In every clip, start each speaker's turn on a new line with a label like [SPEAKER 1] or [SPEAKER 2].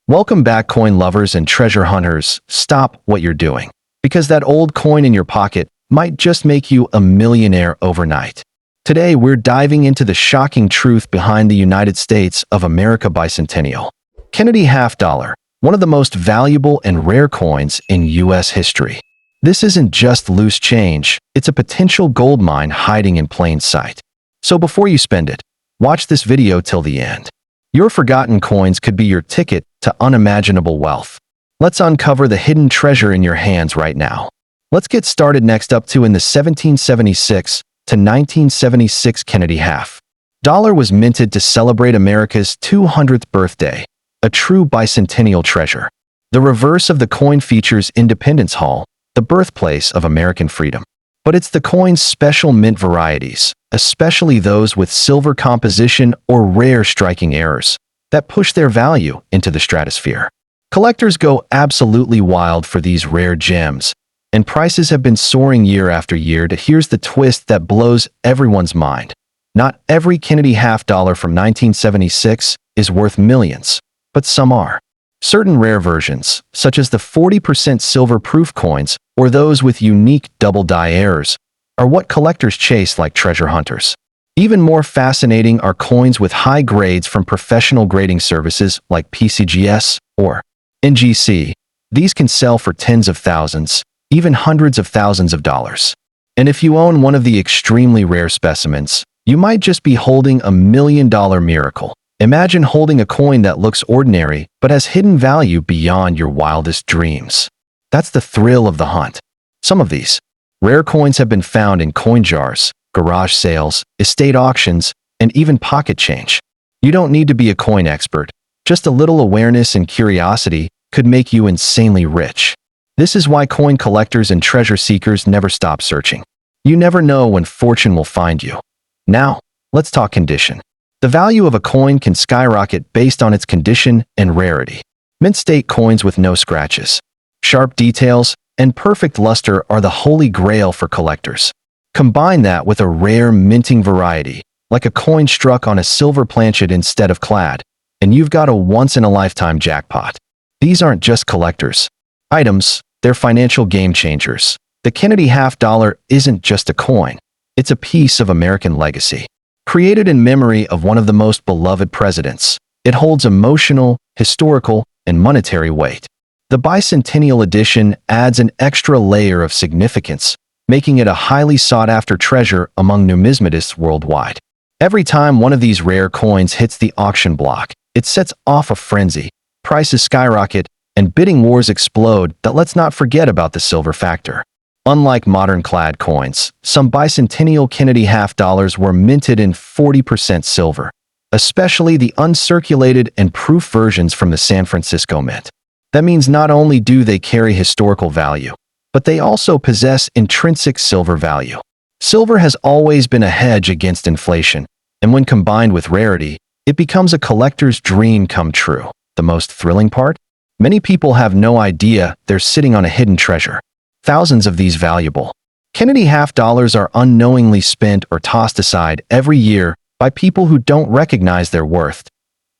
[SPEAKER 1] Welcome back, coin lovers and treasure hunters. Stop what you're doing, because that old coin in your pocket might just make you a millionaire overnight. Today, we're diving into the shocking truth behind the United States of America bicentennial Kennedy Half Dollar, one of the most valuable and rare coins in U.S. history. This isn't just loose change, it's a potential gold mine hiding in plain sight. So before you spend it, watch this video till the end. Your forgotten coins could be your ticket to unimaginable wealth. Let's uncover the hidden treasure in your hands right now. Let's get started. Next up, in the 1776 to 1976 Kennedy Half Dollar was minted to celebrate America's 200th birthday, a true bicentennial treasure. The reverse of the coin features Independence Hall, the birthplace of American freedom. But it's the coin's special mint varieties, especially those with silver composition or rare striking errors, that push their value into the stratosphere. Collectors go absolutely wild for these rare gems, and prices have been soaring year after year. Here's the twist that blows everyone's mind. Not every Kennedy Half Dollar from 1976 is worth millions, but some are. Certain rare versions, such as the 40% silver-proof coins or those with unique double-die errors, are what collectors chase like treasure hunters. Even more fascinating are coins with high grades from professional grading services like PCGS or NGC. These can sell for tens of thousands, even hundreds of thousands of dollars. And if you own one of the extremely rare specimens, you might just be holding a million-dollar miracle. Imagine holding a coin that looks ordinary but has hidden value beyond your wildest dreams. That's the thrill of the hunt. Some of these rare coins have been found in coin jars, garage sales, estate auctions, and even pocket change. You don't need to be a coin expert. Just a little awareness and curiosity could make you insanely rich. This is why coin collectors and treasure seekers never stop searching. You never know when fortune will find you. Now, let's talk condition. The value of a coin can skyrocket based on its condition and rarity. Mint state coins with no scratches, sharp details, and perfect luster are the holy grail for collectors. Combine that with a rare minting variety, like a coin struck on a silver planchet instead of clad, and you've got a once-in-a-lifetime jackpot. These aren't just collectors' items, they're financial game changers. The Kennedy Half Dollar isn't just a coin, it's a piece of American legacy. Created in memory of one of the most beloved presidents, it holds emotional, historical, and monetary weight. The bicentennial edition adds an extra layer of significance, making it a highly sought-after treasure among numismatists worldwide. Every time one of these rare coins hits the auction block, it sets off a frenzy. Prices skyrocket, and bidding wars explode. But let's not forget about the silver factor. Unlike modern clad coins, some bicentennial Kennedy Half Dollars were minted in 40% silver, especially the uncirculated and proof versions from the San Francisco Mint. That means not only do they carry historical value, but they also possess intrinsic silver value. Silver has always been a hedge against inflation, and when combined with rarity, it becomes a collector's dream come true. The most thrilling part? Many people have no idea they're sitting on a hidden treasure. Thousands of these valuable Kennedy Half Dollars are unknowingly spent or tossed aside every year by people who don't recognize their worth.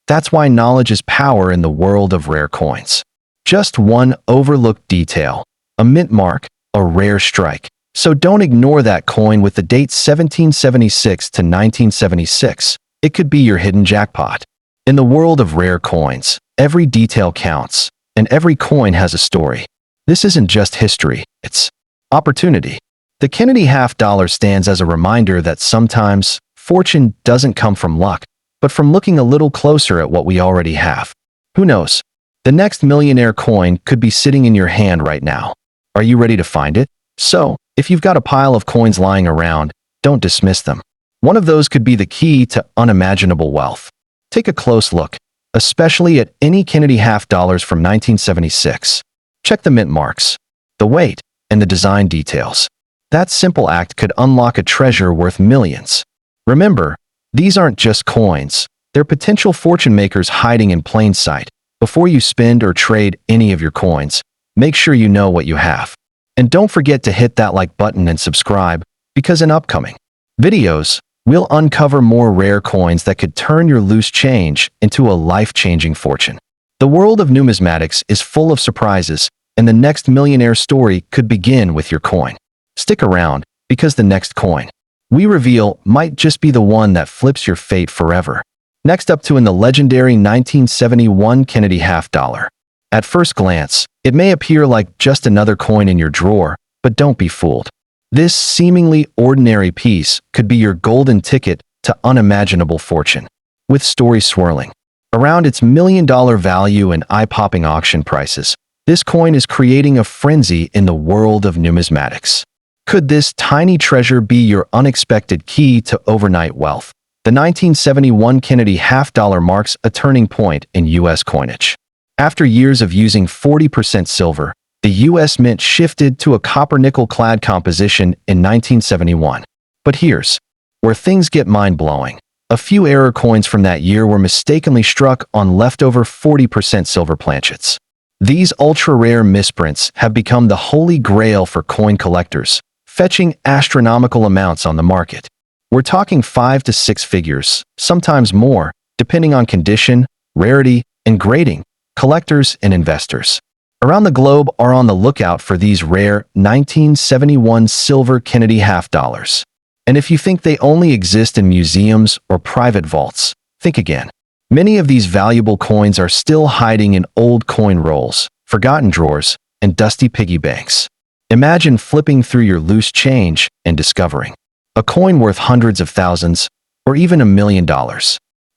[SPEAKER 1] That's why knowledge is power in the world of rare coins. Just one overlooked detail, a mint mark, a rare strike. So don't ignore that coin with the date 1776 to 1976. It could be your hidden jackpot. In the world of rare coins, every detail counts, and every coin has a story. This isn't just history, it's opportunity. The Kennedy Half Dollar stands as a reminder that sometimes fortune doesn't come from luck, but from looking a little closer at what we already have. Who knows? The next millionaire coin could be sitting in your hand right now. Are you ready to find it? So, if you've got a pile of coins lying around, don't dismiss them. One of those could be the key to unimaginable wealth. Take a close look, especially at any Kennedy Half Dollars from 1976. Check the mint marks, the weight, and the design details. That simple act could unlock a treasure worth millions. Remember, these aren't just coins. They're potential fortune makers hiding in plain sight. Before you spend or trade any of your coins, make sure you know what you have. And don't forget to hit that like button and subscribe, because in upcoming videos, we'll uncover more rare coins that could turn your loose change into a life-changing fortune. The world of numismatics is full of surprises, and the next millionaire story could begin with your coin. Stick around, because the next coin we reveal might just be the one that flips your fate forever. Next up in the legendary 1971 Kennedy Half Dollar. At first glance, it may appear like just another coin in your drawer, but don't be fooled. This seemingly ordinary piece could be your golden ticket to unimaginable fortune. With stories swirling around its million-dollar value and eye-popping auction prices, this coin is creating a frenzy in the world of numismatics. Could this tiny treasure be your unexpected key to overnight wealth? The 1971 Kennedy Half Dollar marks a turning point in U.S. coinage. After years of using 40% silver, the U.S. Mint shifted to a copper-nickel-clad composition in 1971. But here's where things get mind-blowing. A few error coins from that year were mistakenly struck on leftover 40% silver planchets. These ultra-rare misprints have become the holy grail for coin collectors, fetching astronomical amounts on the market. We're talking 5 to 6 figures, sometimes more, depending on condition, rarity, and grading. Collectors and investors around the globe are on the lookout for these rare 1971 silver Kennedy Half Dollars. And if you think they only exist in museums or private vaults, think again. Many of these valuable coins are still hiding in old coin rolls, forgotten drawers, and dusty piggy banks. Imagine flipping through your loose change and discovering a coin worth hundreds of thousands or even $1 million.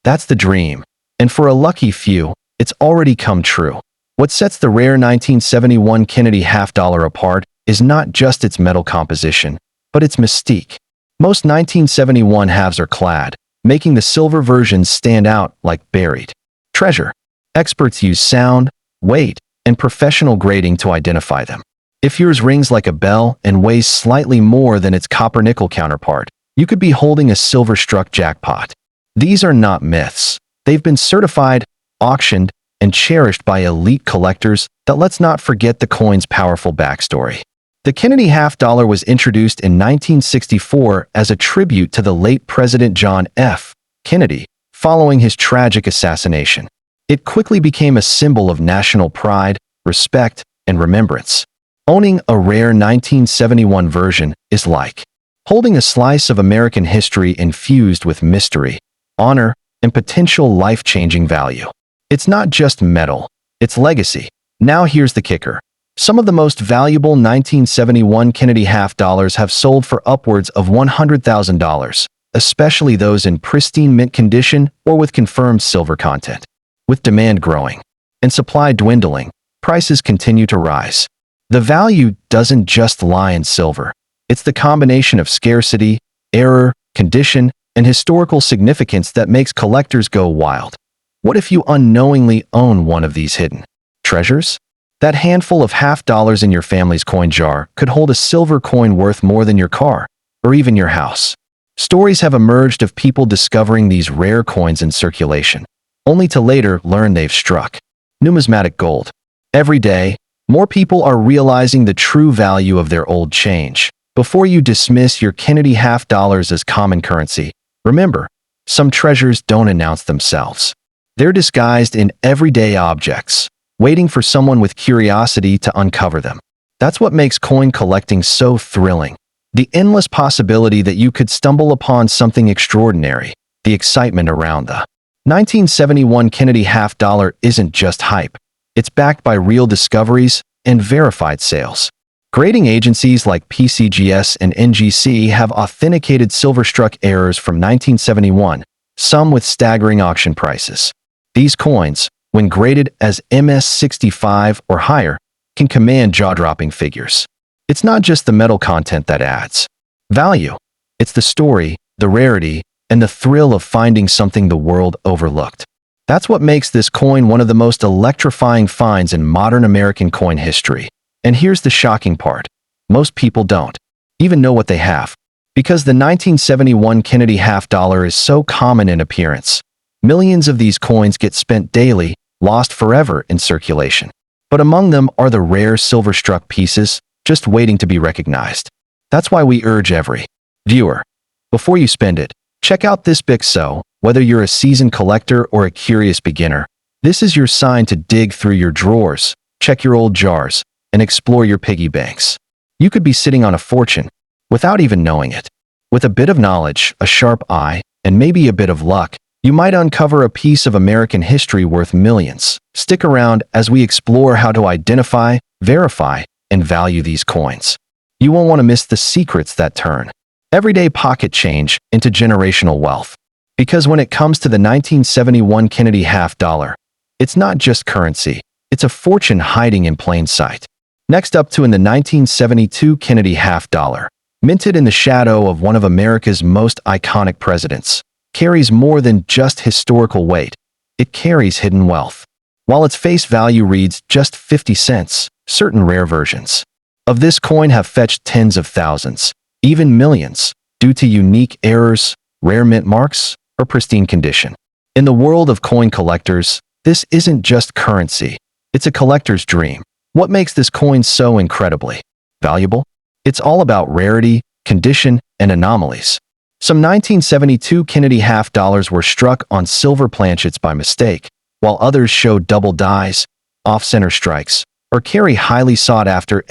[SPEAKER 1] That's the dream, and for a lucky few, it's already come true. What sets the rare 1971 Kennedy Half Dollar apart is not just its metal composition, but its mystique. Most 1971 halves are clad, making the silver versions stand out like buried treasure. Experts use sound, weight, and professional grading to identify them. If yours rings like a bell and weighs slightly more than its copper-nickel counterpart, you could be holding a silver-struck jackpot. These are not myths. They've been certified, auctioned, and cherished by elite collectors. That let's not forget the coin's powerful backstory. The Kennedy Half Dollar was introduced in 1964 as a tribute to the late President John F. Kennedy, following his tragic assassination. It quickly became a symbol of national pride, respect, and remembrance. Owning a rare 1971 version is like holding a slice of American history infused with mystery, honor, and potential life-changing value. It's not just metal, it's legacy. Now here's the kicker. Some of the most valuable 1971 Kennedy Half Dollars have sold for upwards of $100,000, especially those in pristine mint condition or with confirmed silver content. With demand growing and supply dwindling, prices continue to rise. The value doesn't just lie in silver. It's the combination of scarcity, error, condition, and historical significance that makes collectors go wild. What if you unknowingly own one of these hidden treasures? That handful of half dollars in your family's coin jar could hold a silver coin worth more than your car, or even your house. Stories have emerged of people discovering these rare coins in circulation, only to later learn they've struck numismatic gold. Every day, more people are realizing the true value of their old change. Before you dismiss your Kennedy Half Dollars as common currency, remember, some treasures don't announce themselves. They're disguised in everyday objects, waiting for someone with curiosity to uncover them. That's what makes coin collecting so thrilling. The endless possibility that you could stumble upon something extraordinary, the excitement around the 1971 Kennedy Half Dollar isn't just hype. It's backed by real discoveries and verified sales. Grading agencies like PCGS and NGC have authenticated silver-struck errors from 1971, some with staggering auction prices. These coins, when graded as MS65 or higher, can command jaw-dropping figures. It's not just the metal content that adds value. It's the story, the rarity, and the thrill of finding something the world overlooked. That's what makes this coin one of the most electrifying finds in modern American coin history. And here's the shocking part. Most people don't even know what they have. Because the 1971 Kennedy Half Dollar is so common in appearance, millions of these coins get spent daily, lost forever in circulation. But among them are the rare silver-struck pieces, just waiting to be recognized. That's why we urge every viewer, before you spend it, check out this book. So, whether you're a seasoned collector or a curious beginner, This is your sign to dig through your drawers, check your old jars, and explore your piggy banks. You could be sitting on a fortune without even knowing it. With a bit of knowledge, a sharp eye, and maybe a bit of luck, you might uncover a piece of American history worth millions. Stick around as we explore how to identify, verify, and value these coins. You won't want to miss the secrets that turn everyday pocket change into generational wealth. Because when it comes to the 1971 Kennedy Half Dollar, it's not just currency, it's a fortune hiding in plain sight. Next up in the 1972 Kennedy Half Dollar, minted in the shadow of one of America's most iconic presidents, carries more than just historical weight. It carries hidden wealth. While its face value reads just 50 cents, certain rare versions of this coin have fetched tens of thousands, even millions, due to unique errors, rare mint marks, or pristine condition. In the world of coin collectors, this isn't just currency. It's a collector's dream. What makes this coin so incredibly valuable? It's all about rarity, condition, and anomalies. Some 1972 Kennedy half dollars were struck on silver planchets by mistake, while others show double dies, off-center strikes, or carry highly sought-after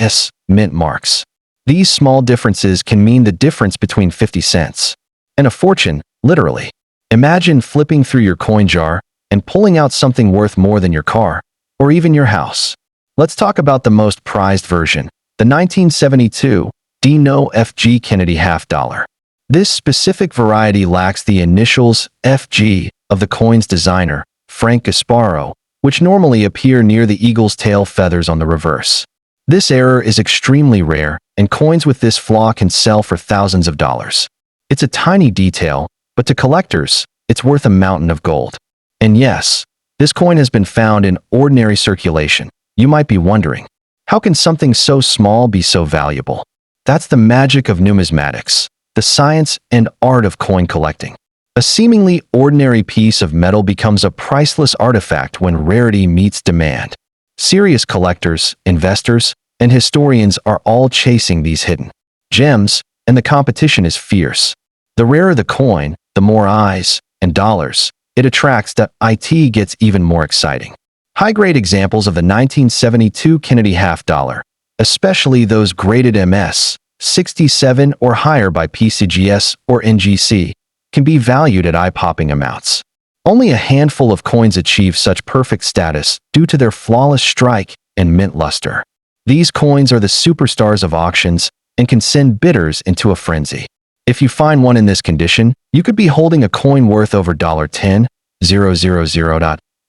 [SPEAKER 1] mint marks. These small differences can mean the difference between 50 cents and a fortune, literally. Imagine flipping through your coin jar and pulling out something worth more than your car, or even your house. Let's talk about the most prized version, the 1972 FG Kennedy half dollar. This specific variety lacks the initials FG of the coin's designer, Frank Gasparo, which normally appear near the eagle's tail feathers on the reverse. This error is extremely rare, and coins with this flaw can sell for thousands of dollars. It's a tiny detail, but to collectors, it's worth a mountain of gold. And yes, this coin has been found in ordinary circulation. You might be wondering, how can something so small be so valuable? That's the magic of numismatics, the science and art of coin collecting. A seemingly ordinary piece of metal becomes a priceless artifact when rarity meets demand. Serious collectors, investors, and historians are all chasing these hidden gems, and the competition is fierce. The rarer the coin, the more eyes and dollars it attracts. It gets even more exciting. High-grade examples of the 1972 Kennedy half dollar, especially those graded MS 67 or higher by PCGS or NGC, can be valued at eye-popping amounts. Only a handful of coins achieve such perfect status due to their flawless strike and mint luster. These coins are the superstars of auctions and can send bidders into a frenzy. If you find one in this condition, you could be holding a coin worth over $10,000.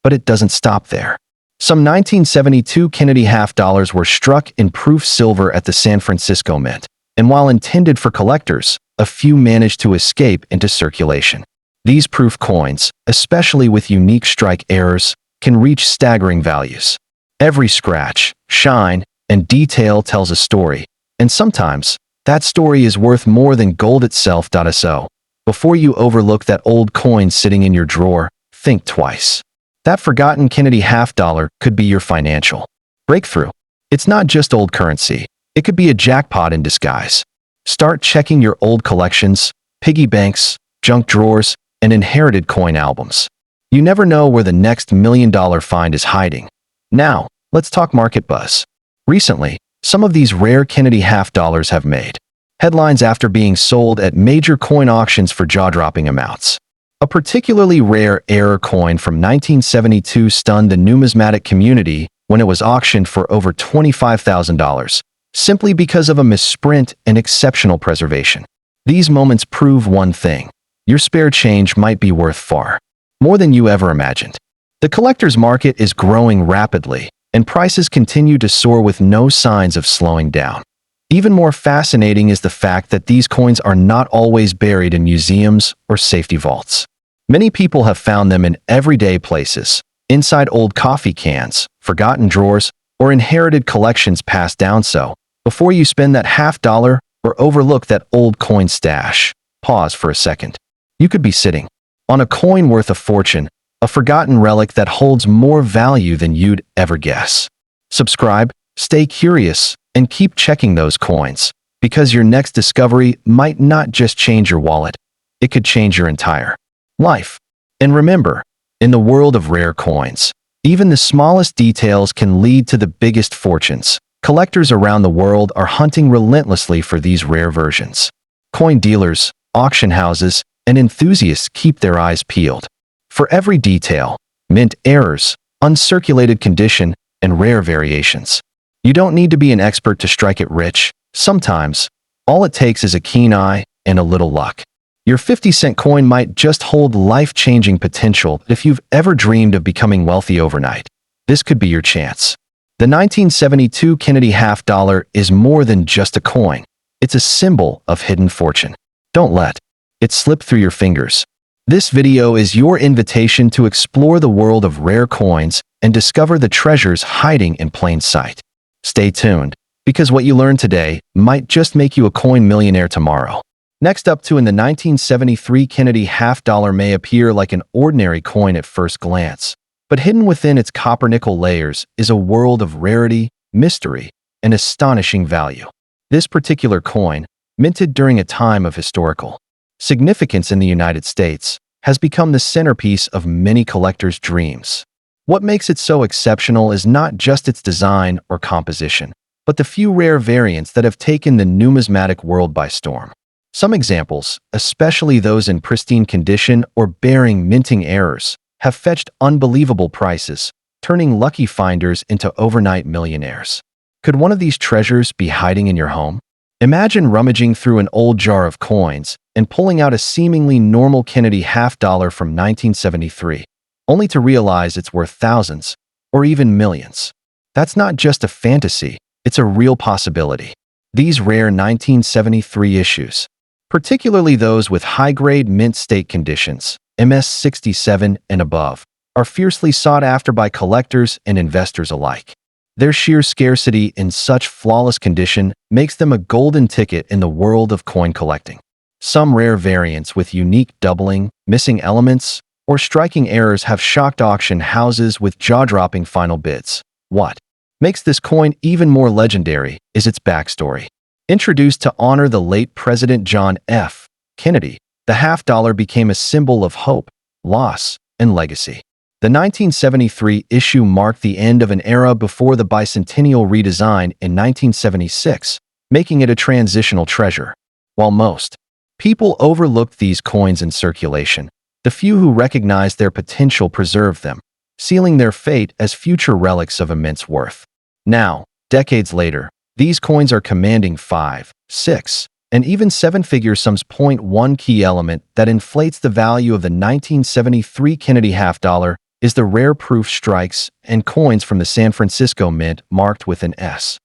[SPEAKER 1] But it doesn't stop there. Some 1972 Kennedy half dollars were struck in proof silver at the San Francisco Mint, and while intended for collectors, a few managed to escape into circulation. These proof coins, especially with unique strike errors, can reach staggering values. Every scratch, shine, and detail tells a story, and sometimes, that story is worth more than gold itself. So, before you overlook that old coin sitting in your drawer, think twice. That forgotten Kennedy half dollar could be your financial breakthrough. It's not just old currency. It could be a jackpot in disguise. Start checking your old collections, piggy banks, junk drawers, and inherited coin albums. You never know where the next million-dollar find is hiding. Now, let's talk market buzz. Recently, some of these rare Kennedy half dollars have made headlines after being sold at major coin auctions for jaw-dropping amounts. A particularly rare error coin from 1972 stunned the numismatic community when it was auctioned for over $25,000, simply because of a misprint and exceptional preservation. These moments prove one thing: your spare change might be worth far more than you ever imagined. The collector's market is growing rapidly, and prices continue to soar with no signs of slowing down. Even more fascinating is the fact that these coins are not always buried in museums or safety vaults. Many people have found them in everyday places, inside old coffee cans, forgotten drawers, or inherited collections passed down. So, before you spend that half dollar or overlook that old coin stash, pause for a second. You could be sitting on a coin worth a fortune, a forgotten relic that holds more value than you'd ever guess. Subscribe, stay curious, and keep checking those coins, because your next discovery might not just change your wallet, it could change your entire life. And remember, in the world of rare coins, Even the smallest details can lead to the biggest fortunes. Collectors around the world are hunting relentlessly for these rare versions. Coin dealers, auction houses, and enthusiasts keep their eyes peeled for every detail: mint errors, uncirculated condition, and rare variations. You don't need to be an expert to strike it rich. Sometimes, all it takes is a keen eye and a little luck. Your 50-cent coin might just hold life-changing potential. If you've ever dreamed of becoming wealthy overnight, this could be your chance. The 1972 Kennedy Half Dollar is more than just a coin. It's a symbol of hidden fortune. Don't let it slip through your fingers. This video is your invitation to explore the world of rare coins and discover the treasures hiding in plain sight. Stay tuned, because what you learn today might just make you a coin millionaire tomorrow. Next up, in the 1973 Kennedy Half Dollar may appear like an ordinary coin at first glance, but hidden within its copper-nickel layers is a world of rarity, mystery, and astonishing value. This particular coin, minted during a time of historical significance in the United States, has become the centerpiece of many collectors' dreams. What makes it so exceptional is not just its design or composition, but the few rare variants that have taken the numismatic world by storm. Some examples, especially those in pristine condition or bearing minting errors, have fetched unbelievable prices, turning lucky finders into overnight millionaires. Could one of these treasures be hiding in your home? Imagine rummaging through an old jar of coins and pulling out a seemingly normal Kennedy Half Dollar from 1973, only to realize it's worth thousands or even millions. That's not just a fantasy, it's a real possibility. These rare 1973 issues, particularly those with high-grade mint state conditions, MS67 and above, are fiercely sought after by collectors and investors alike. Their sheer scarcity in such flawless condition makes them a golden ticket in the world of coin collecting. Some rare variants with unique doubling, missing elements, or striking errors have shocked auction houses with jaw-dropping final bids. What makes this coin even more legendary is its backstory. Introduced to honor the late President John F. Kennedy, the half dollar became a symbol of hope, loss, and legacy. The 1973 issue marked the end of an era before the bicentennial redesign in 1976, making it a transitional treasure. While most people overlooked these coins in circulation, the few who recognized their potential preserved them, sealing their fate as future relics of immense worth. Now, decades later, these coins are commanding 5, 6, and even 7-figure sums. One key element that inflates the value of the 1973 Kennedy Half Dollar is the rare proof strikes and coins from the San Francisco Mint marked with an S.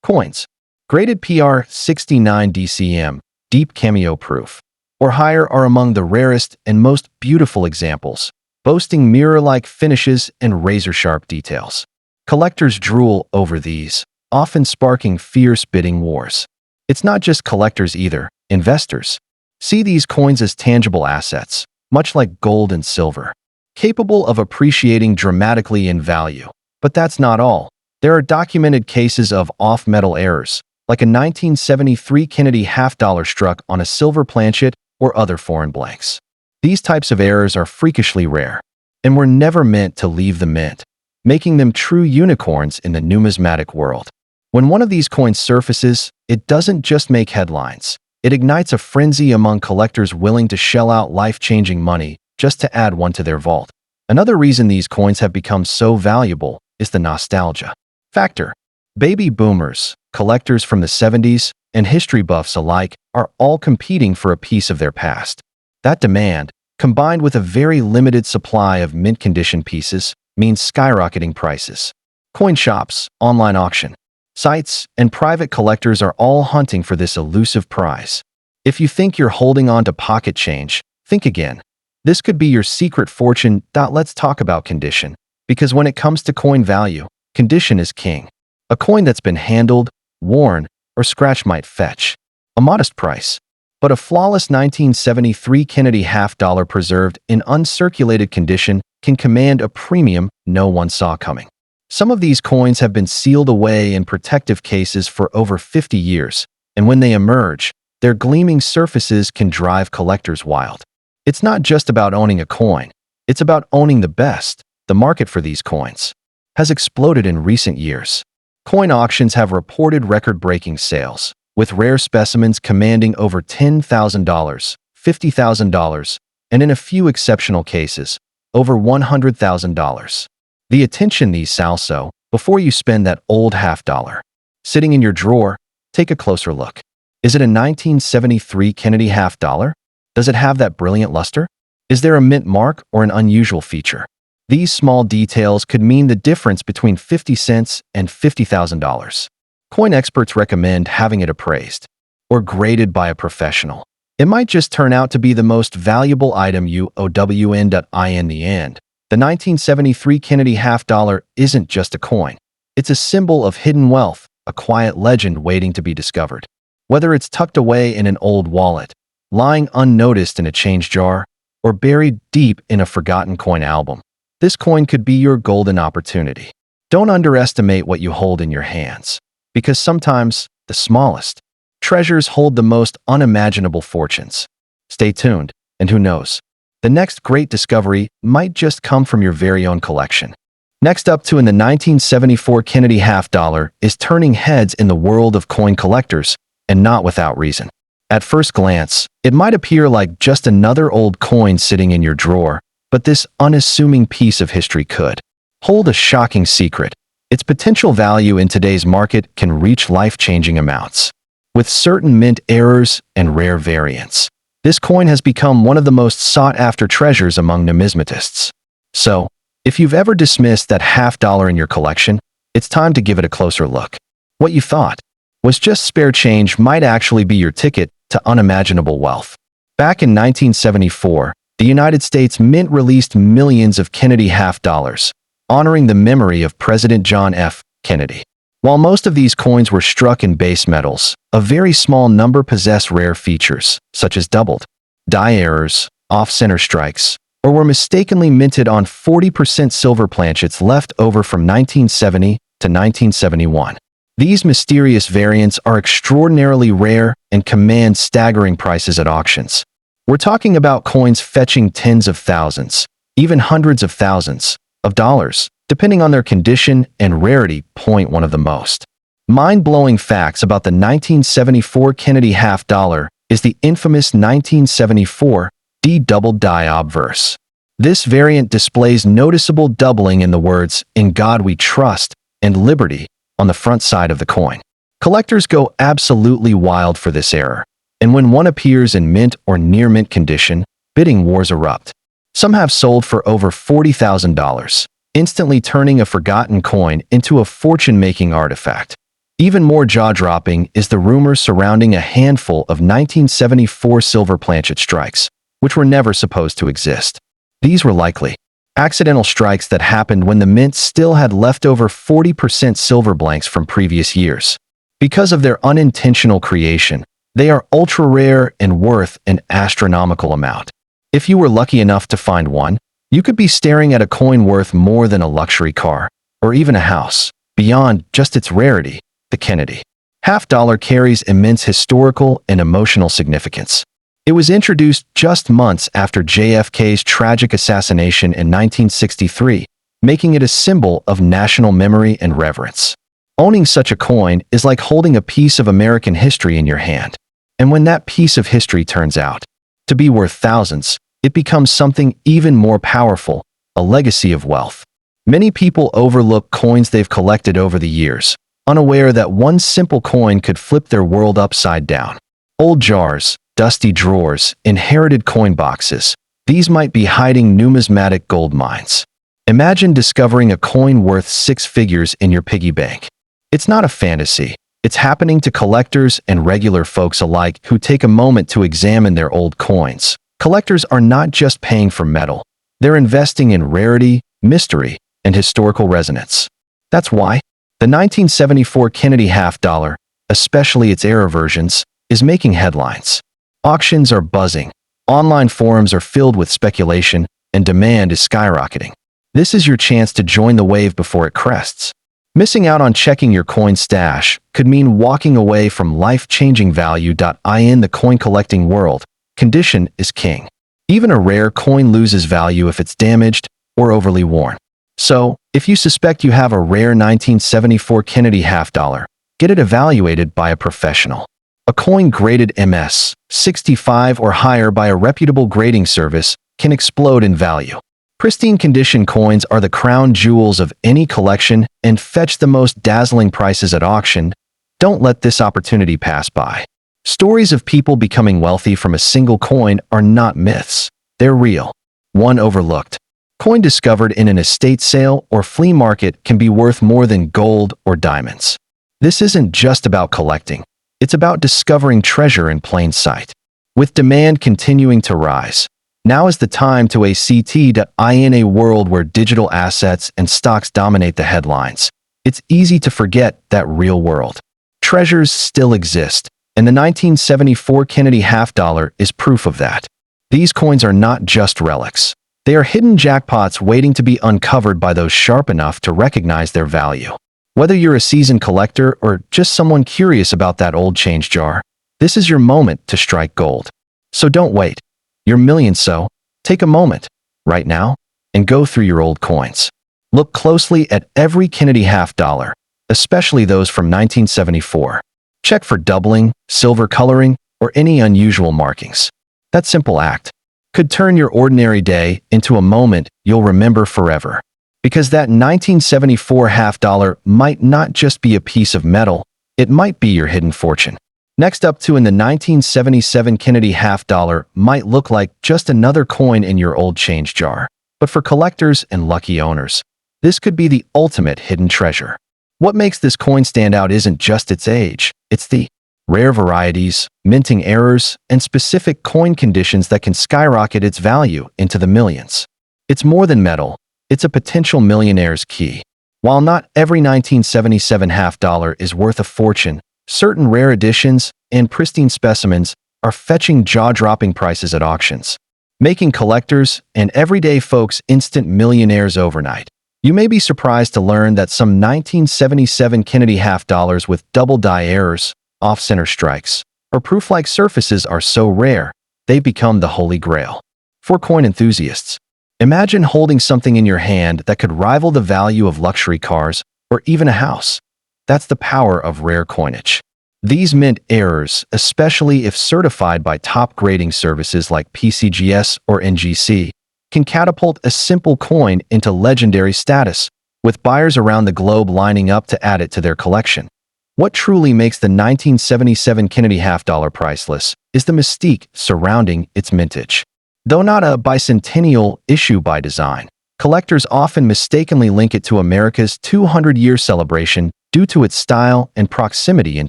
[SPEAKER 1] Coins, graded PR 69 DCM, deep cameo proof, or higher, are among the rarest and most beautiful examples, boasting mirror-like finishes and razor-sharp details. Collectors drool over these, often sparking fierce bidding wars. It's not just collectors either. Investors see these coins as tangible assets, much like gold and silver, capable of appreciating dramatically in value. But that's not all. There are documented cases of off-metal errors, like a 1973 Kennedy Half Dollar struck on a silver planchet or other foreign blanks. These types of errors are freakishly rare, and were never meant to leave the mint, making them true unicorns in the numismatic world. When one of these coins surfaces, it doesn't just make headlines. It ignites a frenzy among collectors willing to shell out life-changing money just to add one to their vault. Another reason these coins have become so valuable is the nostalgia factor. Baby boomers, collectors from the 70s, and history buffs alike are all competing for a piece of their past. That demand, combined with a very limited supply of mint-condition pieces, means skyrocketing prices. Coin shops, online auction sites, and private collectors are all hunting for this elusive prize. If you think you're holding on to pocket change, think again. This could be your secret fortune. Let's talk about condition, because when it comes to coin value, condition is king. A coin that's been handled, worn, or scratched might fetch a modest price, but a flawless 1973 Kennedy Half Dollar preserved in uncirculated condition can command a premium no one saw coming. Some of these coins have been sealed away in protective cases for over 50 years, and when they emerge, their gleaming surfaces can drive collectors wild. It's not just about owning a coin, it's about owning the best, the market for these coins has exploded in recent years. Coin auctions have reported record-breaking sales, with rare specimens commanding over $10,000, $50,000, and in a few exceptional cases, over $100,000. The attention these sell. So, before you spend that old half-dollar sitting in your drawer, take a closer look. Is it a 1973 Kennedy half dollar? Does it have that brilliant luster? Is there a mint mark or an unusual feature? These small details could mean the difference between 50 cents and $50,000. Coin experts recommend having it appraised or graded by a professional. It might just turn out to be the most valuable item you own. In the end, the 1973 Kennedy half dollar isn't just a coin. It's a symbol of hidden wealth, a quiet legend waiting to be discovered. Whether it's tucked away in an old wallet, lying unnoticed in a change jar, or buried deep in a forgotten coin album, this coin could be your golden opportunity. Don't underestimate what you hold in your hands, because sometimes the smallest treasures hold the most unimaginable fortunes. Stay tuned, and who knows, the next great discovery might just come from your very own collection. Next up in the 1974 Kennedy half dollar is turning heads in the world of coin collectors, and not without reason. At first glance, it might appear like just another old coin sitting in your drawer, but this unassuming piece of history could hold a shocking secret. Its potential value in today's market can reach life-changing amounts. With certain mint errors and rare variants, this coin has become one of the most sought-after treasures among numismatists. So, if you've ever dismissed that half dollar in your collection, it's time to give it a closer look. What you thought was just spare change might actually be your ticket to unimaginable wealth. Back in 1974, the United States Mint released millions of Kennedy half dollars, honoring the memory of President John F. Kennedy. While most of these coins were struck in base metals, a very small number possess rare features, such as doubled die errors, off-center strikes, or were mistakenly minted on 40% silver planchets left over from 1970 to 1971. These mysterious variants are extraordinarily rare and command staggering prices at auctions. We're talking about coins fetching tens of thousands, even hundreds of thousands of dollars, depending on their condition and rarity. One of the most mind-blowing facts about the 1974 Kennedy half dollar is the infamous 1974 D double die obverse. This variant displays noticeable doubling in the words "In God We Trust" and "Liberty" on the front side of the coin. Collectors go absolutely wild for this error, and when one appears in mint or near mint condition, bidding wars erupt. Some have sold for over $40,000, instantly turning a forgotten coin into a fortune-making artifact. Even more jaw-dropping is the rumors surrounding a handful of 1974 silver planchet strikes, which were never supposed to exist. These were likely accidental strikes that happened when the mint still had leftover 40% silver blanks from previous years. Because of their unintentional creation, they are ultra-rare and worth an astronomical amount. If you were lucky enough to find one, you could be staring at a coin worth more than a luxury car, or even a house. Beyond just its rarity, the Kennedy half dollar carries immense historical and emotional significance. It was introduced just months after JFK's tragic assassination in 1963, making it a symbol of national memory and reverence. Owning such a coin is like holding a piece of American history in your hand. And when that piece of history turns out to be worth thousands, it becomes something even more powerful, a legacy of wealth. Many people overlook coins they've collected over the years, unaware that one simple coin could flip their world upside down. Old jars, dusty drawers, inherited coin boxes. These might be hiding numismatic gold mines. Imagine discovering a coin worth six figures in your piggy bank. It's not a fantasy. It's happening to collectors and regular folks alike who take a moment to examine their old coins. Collectors are not just paying for metal. They're investing in rarity, mystery, and historical resonance. That's why the 1974 Kennedy half dollar, especially its error versions, is making headlines. Auctions are buzzing. Online forums are filled with speculation, and demand is skyrocketing. This is your chance to join the wave before it crests. Missing out on checking your coin stash could mean walking away from life-changing value. In the coin collecting world, condition is king. Even a rare coin loses value if it's damaged or overly worn. So, if you suspect you have a rare 1974 Kennedy half dollar, get it evaluated by a professional. A coin graded MS 65 or higher by a reputable grading service can explode in value. Pristine condition coins are the crown jewels of any collection and fetch the most dazzling prices at auction. Don't let this opportunity pass by. Stories of people becoming wealthy from a single coin are not myths. They're real. One overlooked. Coin discovered in an estate sale or flea market can be worth more than gold or diamonds. This isn't just about collecting. It's about discovering treasure in plain sight. With demand continuing to rise, now is the time to in a world where digital assets and stocks dominate the headlines. It's easy to forget that real world treasures still exist, and the 1974 Kennedy half dollar is proof of that. These coins are not just relics. They are hidden jackpots waiting to be uncovered by those sharp enough to recognize their value. Whether you're a seasoned collector or just someone curious about that old change jar, this is your moment to strike gold. So don't wait. You're millions, so take a moment right now and go through your old coins. Look closely at every Kennedy half dollar, especially those from 1974. Check for doubling, silver coloring, or any unusual markings. That simple act could turn your ordinary day into a moment you'll remember forever. Because that 1974 half dollar might not just be a piece of metal, it might be your hidden fortune. Next up in the 1977 Kennedy half dollar might look like just another coin in your old change jar. But for collectors and lucky owners, this could be the ultimate hidden treasure. What makes this coin stand out isn't just its age, it's the rare varieties, minting errors, and specific coin conditions that can skyrocket its value into the millions. It's more than metal, it's a potential millionaire's key. While not every 1977 half dollar is worth a fortune, certain rare editions and pristine specimens are fetching jaw-dropping prices at auctions, making collectors and everyday folks instant millionaires overnight. You may be surprised to learn that some 1977 Kennedy half dollars with double die errors, off-center strikes, or proof-like surfaces are so rare, they've become the holy grail. For coin enthusiasts, imagine holding something in your hand that could rival the value of luxury cars or even a house. That's the power of rare coinage. These mint errors, especially if certified by top grading services like PCGS or NGC, can catapult a simple coin into legendary status, with buyers around the globe lining up to add it to their collection. What truly makes the 1977 Kennedy half dollar priceless is the mystique surrounding its mintage. Though not a bicentennial issue by design, collectors often mistakenly link it to America's 200-year celebration due to its style and proximity in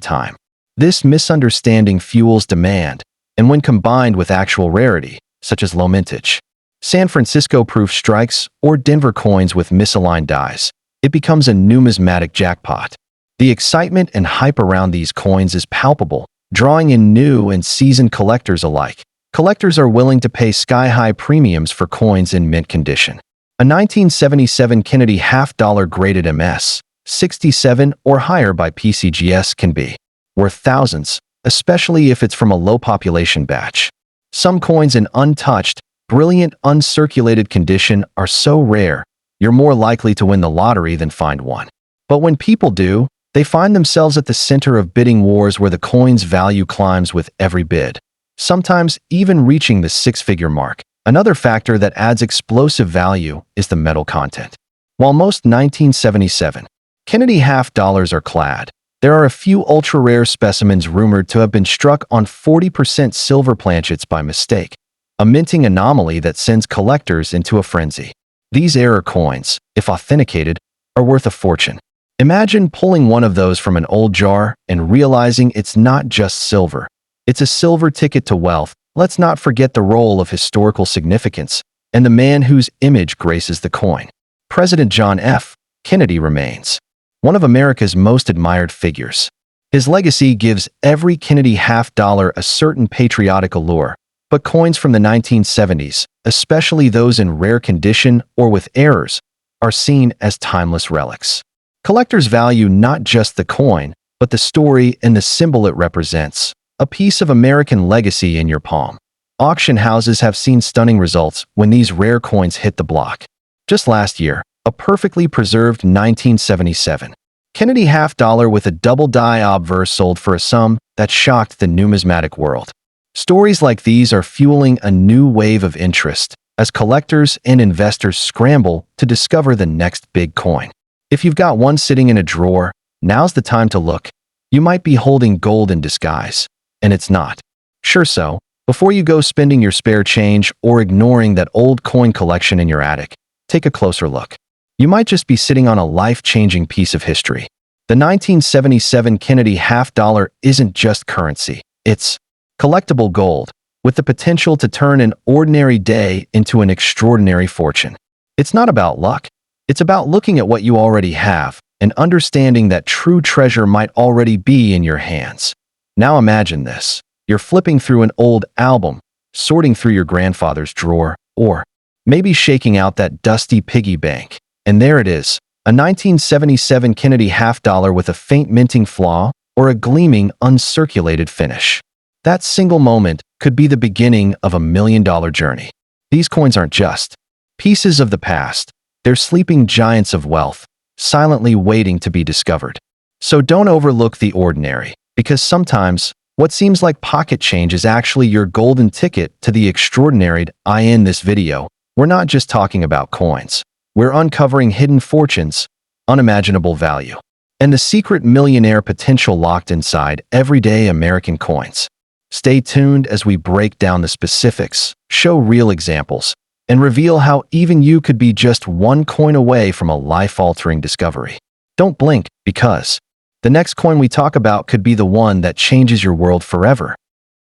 [SPEAKER 1] time. This misunderstanding fuels demand, and when combined with actual rarity, such as low mintage, San Francisco proof strikes, or Denver coins with misaligned dies, it becomes a numismatic jackpot. The excitement and hype around these coins is palpable, drawing in new and seasoned collectors alike. Collectors are willing to pay sky-high premiums for coins in mint condition. A 1977 Kennedy half dollar graded MS 67 or higher by PCGS can be worth thousands, especially if it's from a low-population batch. Some coins in untouched, brilliant, uncirculated condition are so rare, you're more likely to win the lottery than find one. But when people do, they find themselves at the center of bidding wars where the coin's value climbs with every bid, sometimes even reaching the six-figure mark. Another factor that adds explosive value is the metal content. While most 1977 Kennedy half dollars are clad, there are a few ultra-rare specimens rumored to have been struck on 40% silver planchets by mistake, a minting anomaly that sends collectors into a frenzy. These error coins, if authenticated, are worth a fortune. Imagine pulling one of those from an old jar and realizing it's not just silver. It's a silver ticket to wealth. Let's not forget the role of historical significance and the man whose image graces the coin. President John F. Kennedy remains one of America's most admired figures. His legacy gives every Kennedy half dollar a certain patriotic allure, but coins from the 1970s, especially those in rare condition or with errors, are seen as timeless relics. Collectors value not just the coin, but the story and the symbol it represents, a piece of American legacy in your palm. Auction houses have seen stunning results when these rare coins hit the block. Just last year, a perfectly preserved 1977 Kennedy half dollar with a double-die obverse sold for a sum that shocked the numismatic world. Stories like these are fueling a new wave of interest as collectors and investors scramble to discover the next big coin. If you've got one sitting in a drawer, now's the time to look. You might be holding gold in disguise, and it's not. Sure so, before you go spending your spare change or ignoring that old coin collection in your attic, take a closer look. You might just be sitting on a life-changing piece of history. The 1977 Kennedy half dollar isn't just currency. It's collectible gold, with the potential to turn an ordinary day into an extraordinary fortune. It's not about luck. It's about looking at what you already have and understanding that true treasure might already be in your hands. Now imagine this. You're flipping through an old album, sorting through your grandfather's drawer, or maybe shaking out that dusty piggy bank. And there it is, a 1977 Kennedy half dollar with a faint minting flaw or a gleaming, uncirculated finish. That single moment could be the beginning of a million-dollar journey. These coins aren't just pieces of the past. They're sleeping giants of wealth, silently waiting to be discovered. So don't overlook the ordinary, because sometimes what seems like pocket change is actually your golden ticket to the extraordinary. In this video, we're not just talking about coins. We're uncovering hidden fortunes, unimaginable value, and the secret millionaire potential locked inside everyday American coins. Stay tuned as we break down the specifics, show real examples, and reveal how even you could be just one coin away from a life-altering discovery. Don't blink, because the next coin we talk about could be the one that changes your world forever.